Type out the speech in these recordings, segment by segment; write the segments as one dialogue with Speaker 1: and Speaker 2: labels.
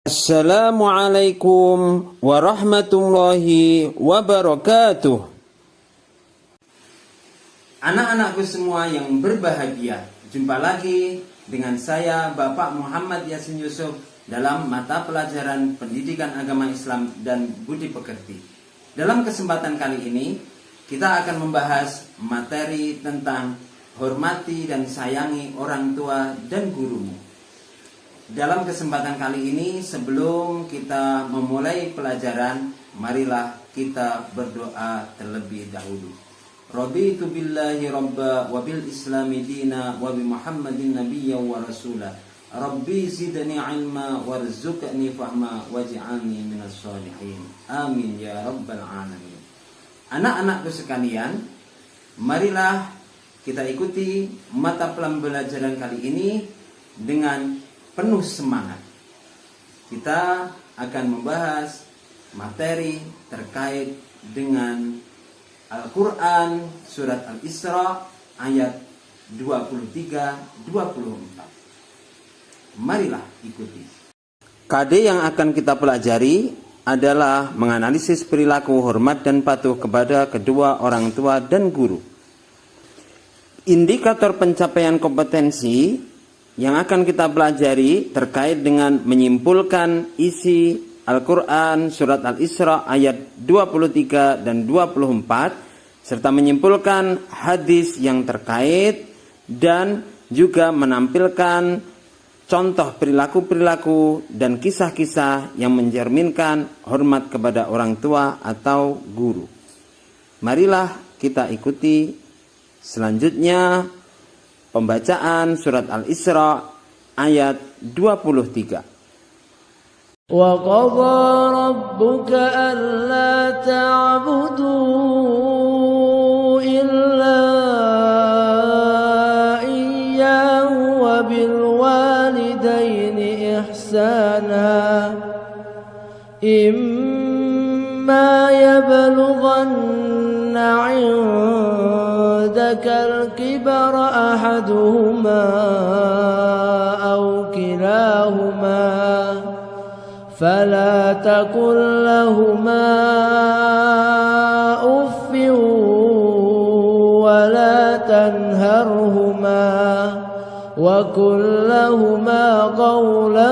Speaker 1: Assalamualaikum warahmatullahi wabarakatuh. Anak-anakku semua yang berbahagia, jumpa lagi dengan saya Bapak Muhammad Yasin Yusuf dalam mata pelajaran Pendidikan Agama Islam dan Budi Pekerti. Dalam kesempatan kali ini kita akan membahas materi tentang hormati dan sayangi orang tua dan gurumu. Dalam kesempatan kali ini, sebelum kita memulai pelajaran, marilah kita berdoa terlebih dahulu. Raditu billahi rabba wa bil islami dina wa bi Muhammadin nabiyya wa rasula. Rabbi zidni ilma warzuqni fahma waj'alni minas sholihin. Amin ya rabbal alamin. Anak-anakku sekalian, marilah kita ikuti mata pelajaran kali ini dengan penuh semangat. Kita akan membahas materi terkait dengan Al-Quran surat Al-Isra ayat 23-24. Marilah ikuti. KD yang akan kita pelajari adalah menganalisis perilaku hormat dan patuh kepada kedua orang tua dan guru. Indikator pencapaian kompetensi yang akan kita pelajari terkait dengan menyimpulkan isi Al-Quran Surat Al-Isra ayat 23 dan 24 serta menyimpulkan hadis yang terkait dan juga menampilkan contoh perilaku-perilaku dan kisah-kisah yang mencerminkan hormat kepada orang tua atau guru. Marilah kita ikuti selanjutnya pembacaan surat Al-Isra ayat 23.
Speaker 2: Wa qadha rabbuka alla ta'budu illa iyyahu wa bil walidayni ihsana imma yablughanna 'indaka al-kibar أحدهما أو كلاهما فلا تقل لهما أف ولا تنهرهما وقل لهما قولا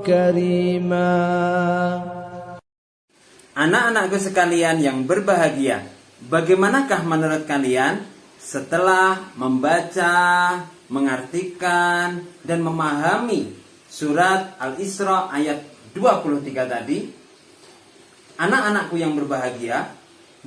Speaker 2: كريما.
Speaker 1: Anak-anakku sekalian yang berbahagia, bagaimanakah menurut kalian setelah membaca, mengartikan, dan memahami surat Al-Isra ayat 23 tadi? Anak-anakku yang berbahagia,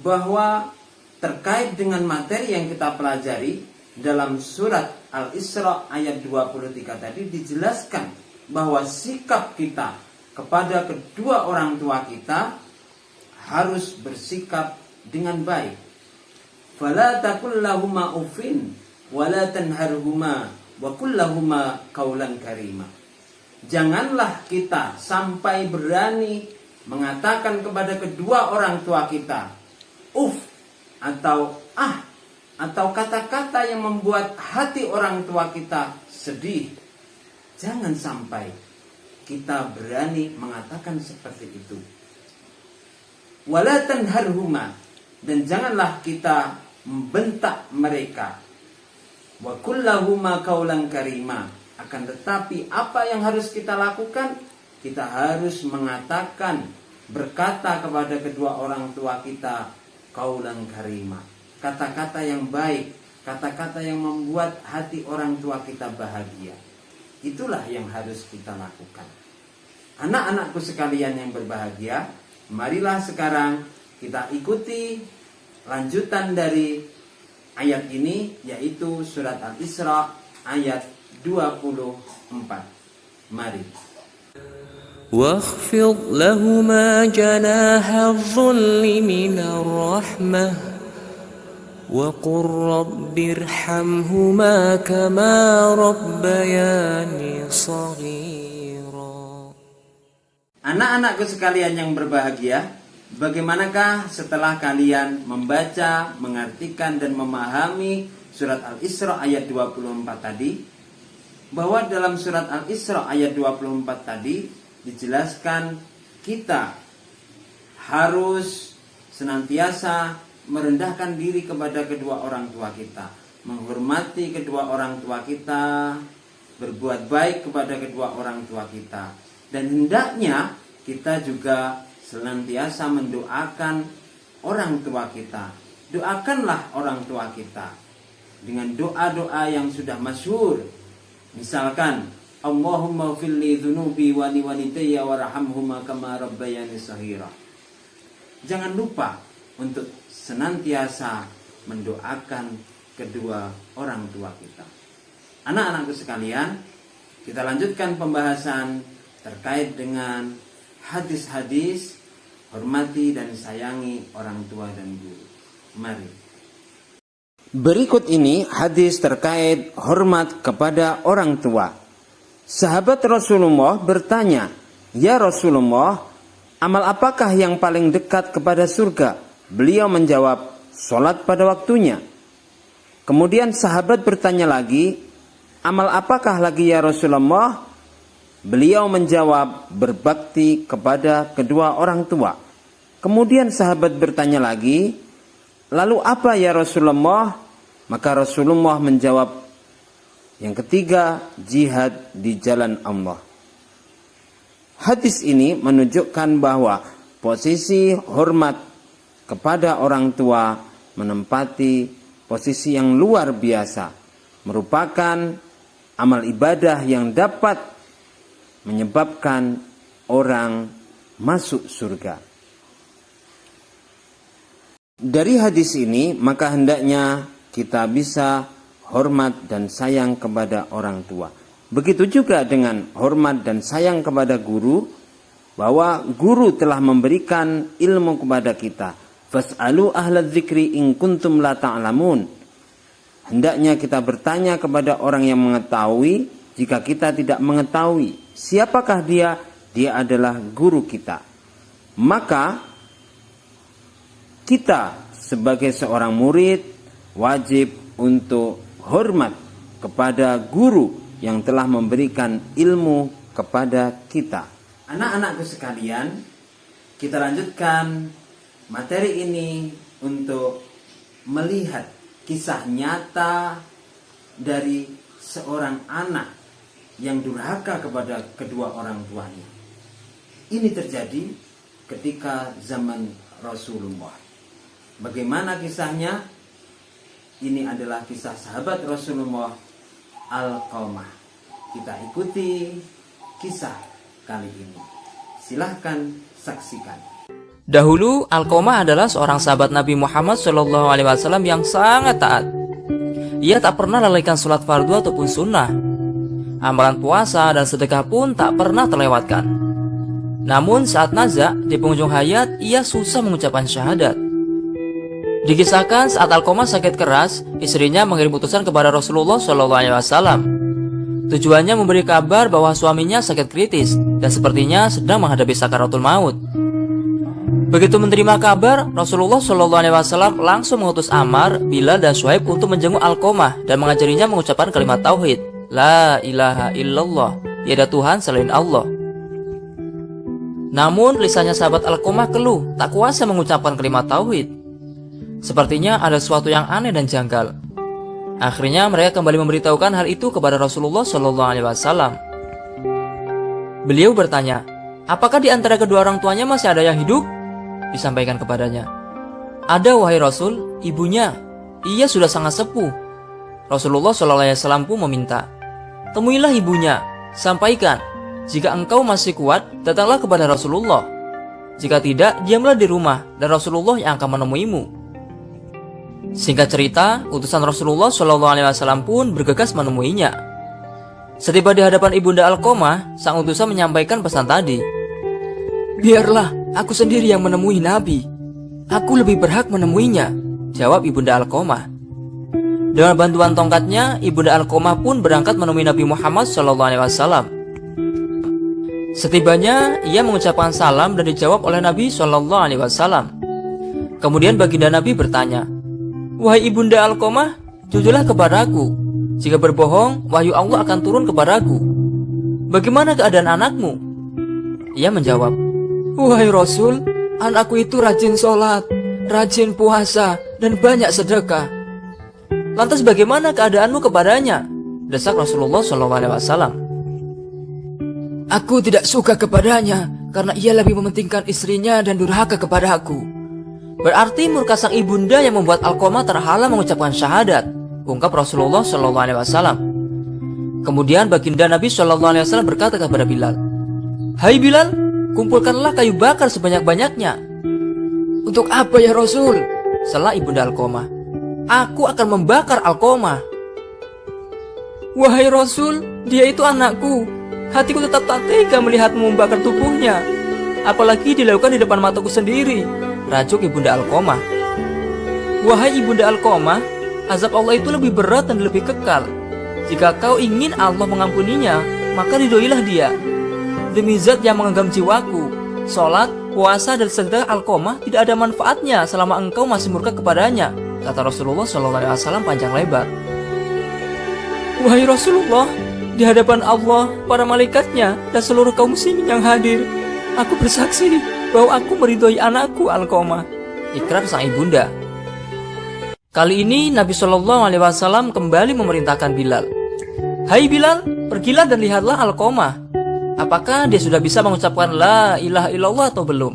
Speaker 1: bahwa terkait dengan materi yang kita pelajari dalam surat Al-Isra ayat 23 tadi dijelaskan bahwa sikap kita kepada kedua orang tua kita harus bersikap dengan baik. Fala taqul lahuma uffin wala tanharhuma wa qul lahuma qaulan karima. Janganlah kita sampai berani mengatakan kepada kedua orang tua kita uff atau atau kata-kata yang membuat hati orang tua kita sedih. Jangan sampai kita berani mengatakan seperti itu. Wala tanharhuma, dan janganlah kita membentak mereka. Wa kullahuma qaulan karima. Akan tetapi apa yang harus kita lakukan? Kita harus mengatakan, berkata kepada kedua orang tua kita qaulan karima, kata-kata yang baik, kata-kata yang membuat hati orang tua kita bahagia. Itulah yang harus kita lakukan. Anak-anakku sekalian yang berbahagia, marilah sekarang kita ikuti lanjutan dari ayat ini, yaitu surat Al-Isra ayat 24. Mari.
Speaker 2: واخفض لهما جناح الذل من الرحمة وقل رب ارحمهما كما ربياني صغيرا.
Speaker 1: Anak-anakku sekalian yang berbahagia, bagaimanakah setelah kalian membaca, mengartikan dan memahami surat Al-Isra ayat 24 tadi? bahwa dalam surat Al-Isra ayat 24 tadi dijelaskan kita harus senantiasa merendahkan diri kepada kedua orang tua kita, menghormati kedua orang tua kita, berbuat baik kepada kedua orang tua kita, dan hendaknya kita juga senantiasa mendoakan orang tua kita. Doakanlah orang tua kita dengan doa-doa yang sudah masyhur. Misalkan, Allahumma filli dhunubi wa liwalidayya warhamhuma kama rabbayani shaghira. Jangan lupa untuk senantiasa mendoakan kedua orang tua kita. Anak-anakku sekalian, kita lanjutkan pembahasan terkait dengan hadis-hadis hormati dan sayangi orang tua dan guru. Mari. Berikut ini hadis terkait hormat kepada orang tua. Sahabat Rasulullah bertanya, "Ya Rasulullah, amal apakah yang paling dekat kepada surga?" Beliau menjawab, "Salat pada waktunya." Kemudian sahabat bertanya lagi, "Amal apakah lagi ya Rasulullah?" Beliau menjawab, "Berbakti kepada kedua orang tua." Kemudian sahabat bertanya lagi, "Lalu apa ya Rasulullah?" Maka Rasulullah menjawab, yang ketiga, jihad di jalan Allah. Hadis ini menunjukkan bahwa posisi hormat kepada orang tua menempati posisi yang luar biasa, merupakan amal ibadah yang dapat menyebabkan orang masuk surga. Dari hadis ini, maka hendaknya kita bisa hormat dan sayang kepada orang tua. Begitu juga dengan hormat dan sayang kepada guru, bahwa guru telah memberikan ilmu kepada kita. Fas'alu ahlal dzikri in kuntum la ta'lamun. Hendaknya kita bertanya kepada orang yang mengetahui jika kita tidak mengetahui. Siapakah dia? Dia adalah guru kita. Maka kita sebagai seorang murid wajib untuk hormat kepada guru yang telah memberikan ilmu kepada kita. Anak-anakku sekalian, kita lanjutkan materi ini untuk melihat kisah nyata dari seorang anak yang durhaka kepada kedua orang tuanya. Ini terjadi ketika zaman Rasulullah. Bagaimana kisahnya? Ini adalah kisah sahabat Rasulullah, Alqamah. Kita ikuti kisah kali ini. Silahkan saksikan.
Speaker 3: Dahulu Alqamah adalah seorang sahabat Nabi Muhammad SAW yang sangat taat. Ia tak pernah lalaikan sholat fardu ataupun sunnah. Amalan puasa dan sedekah pun tak pernah terlewatkan. Namun saat nazak di penghujung hayat, ia susah mengucapkan syahadat. Dikisahkan saat Alqamah sakit keras, istrinya mengirim utusan kepada Rasulullah SAW. Tujuannya memberi kabar bahwa suaminya sakit kritis dan sepertinya sedang menghadapi sakaratul maut. Begitu menerima kabar, Rasulullah SAW langsung mengutus Ammar, Bilal dan Shuaib untuk menjenguk Alqamah dan mengajarinya mengucapkan kalimat tauhid, La ilaha illallah, tiada Tuhan selain Allah. Namun lisannya sahabat Alqamah keluh, tak kuasa mengucapkan kalimat tauhid. Sepertinya ada sesuatu yang aneh dan janggal. Akhirnya mereka kembali memberitahukan hal itu kepada Rasulullah SAW. Beliau bertanya, apakah di antara kedua orang tuanya masih ada yang hidup? Disampaikan kepadanya, ada wahai Rasul, ibunya. Ia sudah sangat sepuh. Rasulullah SAW pun meminta, temuilah ibunya, sampaikan, jika engkau masih kuat, datanglah kepada Rasulullah. Jika tidak, diamlah di rumah dan Rasulullah yang akan menemuimu. Singkat cerita, utusan Rasulullah SAW pun bergegas menemuinya. Setiba di hadapan ibunda Alqamah, sang utusan menyampaikan pesan tadi. Biarlah aku sendiri yang menemui Nabi. Aku lebih berhak menemuinya, jawab ibunda Alqamah. Dengan bantuan tongkatnya, ibunda Alqamah pun berangkat menemui Nabi Muhammad SAW. Setibanya, ia mengucapkan salam dan dijawab oleh Nabi SAW. Kemudian baginda Nabi bertanya, wahai ibunda Alqamah, jujurlah kepadaku, Jika berbohong, wahyu Allah akan turun kepadaku. Bagaimana keadaan anakmu? Ia menjawab, wahai Rasul, anakku itu rajin sholat, rajin puasa, dan banyak sedekah. Lantas bagaimana keadaanmu kepadanya? Desak Rasulullah SAW. Aku tidak suka kepadanya karena ia lebih mementingkan istrinya dan durhaka kepada aku. Berarti murka sang ibunda yang membuat Alqamah terhalang mengucapkan syahadat, ungkap Rasulullah SAW. Kemudian baginda Nabi SAW berkata kepada Bilal, hai Bilal, kumpulkanlah kayu bakar sebanyak-banyaknya. Untuk apa ya Rasul? Sela ibunda Alqamah, aku akan membakar Alqamah. Wahai Rasul, dia itu anakku. Hatiku tetap tak tega melihatmu membakar tubuhnya, apalagi dilakukan di depan mataku sendiri, rajuk ibunda Alqamah. Wahai ibunda Alqamah, azab Allah itu lebih berat dan lebih kekal. Jika kau ingin Allah mengampuninya, maka ridhoilah dia. Demi zat yang menggenggam jiwaku, sholat, puasa, dan sedekah Alqamah tidak ada manfaatnya selama engkau masih murka kepadanya, kata Rasulullah SAW panjang lebar. Wahai Rasulullah, di hadapan Allah, para malaikatnya, dan seluruh kaum muslimin yang hadir, aku bersaksi bahwa aku meridhoi anakku Alqamah, ikrar sang ibunda. Kali ini Nabi SAW kembali memerintahkan Bilal, hai Bilal, pergilah dan lihatlah Alqamah. Apakah dia sudah bisa mengucapkan la ilaha illallah atau belum?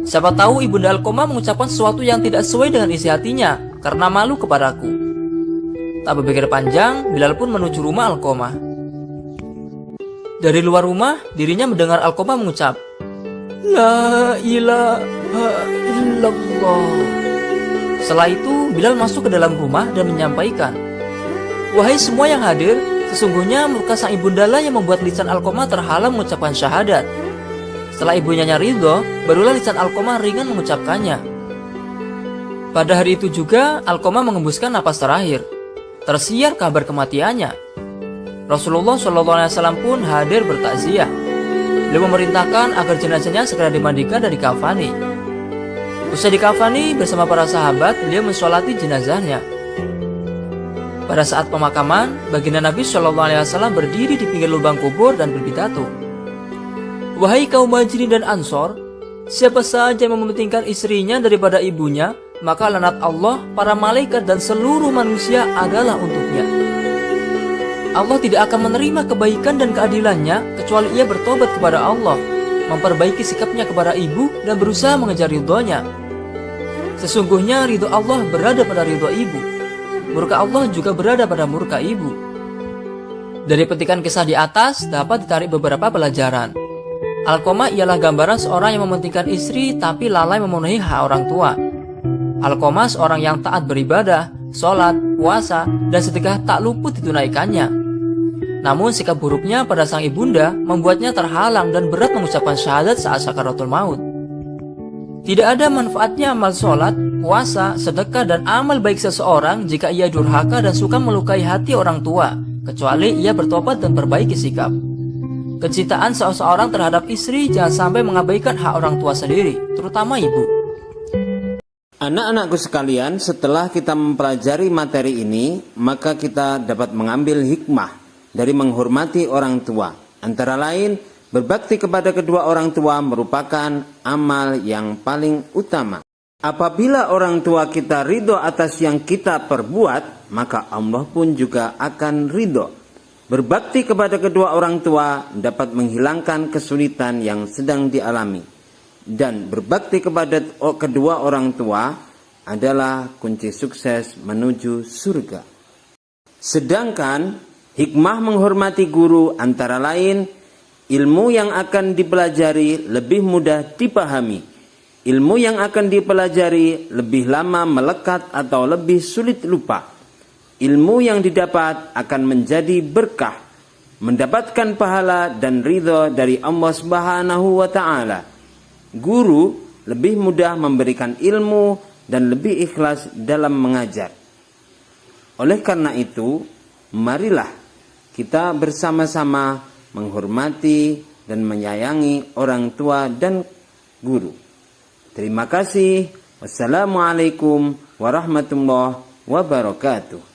Speaker 3: Siapa tahu ibunda Alqamah mengucapkan sesuatu yang tidak sesuai dengan isi hatinya karena malu kepadaku. Tak berpikir panjang, Bilal pun menuju rumah Alqamah. Dari luar rumah, dirinya mendengar Alqamah mengucap, la ilaha illallah. Setelah itu, Bilal masuk ke dalam rumah dan menyampaikan, wahai semua yang hadir, sesungguhnya murka sang ibundalah yang membuat lisan Alqamah terhalang mengucapkan syahadat. Setelah ibunya ridho, barulah lisan Alqamah ringan mengucapkannya. Pada hari itu juga, Alqamah mengembuskan napas terakhir. Tersiar kabar kematiannya. Rasulullah SAW pun hadir bertakziah. Beliau memerintahkan agar jenazahnya segera dimandikan dan dikafani. Usai dikafani bersama para sahabat, beliau mensolati jenazahnya. Pada saat pemakaman, baginda Nabi SAW berdiri di pinggir lubang kubur dan berpidato, wahai kaum Muhajirin dan Ansor, siapa saja yang mementingkan istrinya daripada ibunya, maka laknat Allah, para malaikat, dan seluruh manusia adalah untuknya. Allah tidak akan menerima kebaikan dan keadilannya kecuali ia bertobat kepada Allah, memperbaiki sikapnya kepada ibu, dan berusaha mengejar ridhonya. Sesungguhnya ridho Allah berada pada ridho ibu, murka Allah juga berada pada murka ibu. Dari petikan kisah di atas dapat ditarik beberapa pelajaran. Alqamah ialah gambaran seorang yang mementingkan istri tapi lalai memenuhi hak orang tua. Alqamah seorang yang taat beribadah, sholat, puasa, dan sedekah tak luput ditunaikannya. Namun sikap buruknya pada sang ibunda membuatnya terhalang dan berat mengucapkan syahadat saat sakaratul maut. Tidak ada manfaatnya amal sholat, puasa, sedekah, dan amal baik seseorang jika ia durhaka dan suka melukai hati orang tua, kecuali ia bertobat dan perbaiki sikap. Kecintaan seseorang terhadap istri jangan sampai mengabaikan hak orang tua sendiri, terutama ibu.
Speaker 1: Anak-anakku sekalian, setelah kita mempelajari materi ini, maka kita dapat mengambil hikmah dari menghormati orang tua. Antara lain, berbakti kepada kedua orang tua merupakan amal yang paling utama. Apabila orang tua kita ridho atas yang kita perbuat, maka Allah pun juga akan ridho. Berbakti kepada kedua orang tua dapat menghilangkan kesulitan yang sedang dialami. Dan berbakti kepada kedua orang tua adalah kunci sukses menuju surga. Sedangkan hikmah menghormati guru antara lain, ilmu yang akan dipelajari lebih mudah dipahami. Ilmu yang akan dipelajari lebih lama melekat atau lebih sulit lupa. Ilmu yang didapat akan menjadi berkah, mendapatkan pahala dan ridho dari Allah Subhanahu wa Ta'ala. Guru lebih mudah memberikan ilmu dan lebih ikhlas dalam mengajar. Oleh karena itu, marilah kita bersama-sama menghormati dan menyayangi orang tua dan guru. Terima kasih. Wassalamualaikum warahmatullahi wabarakatuh.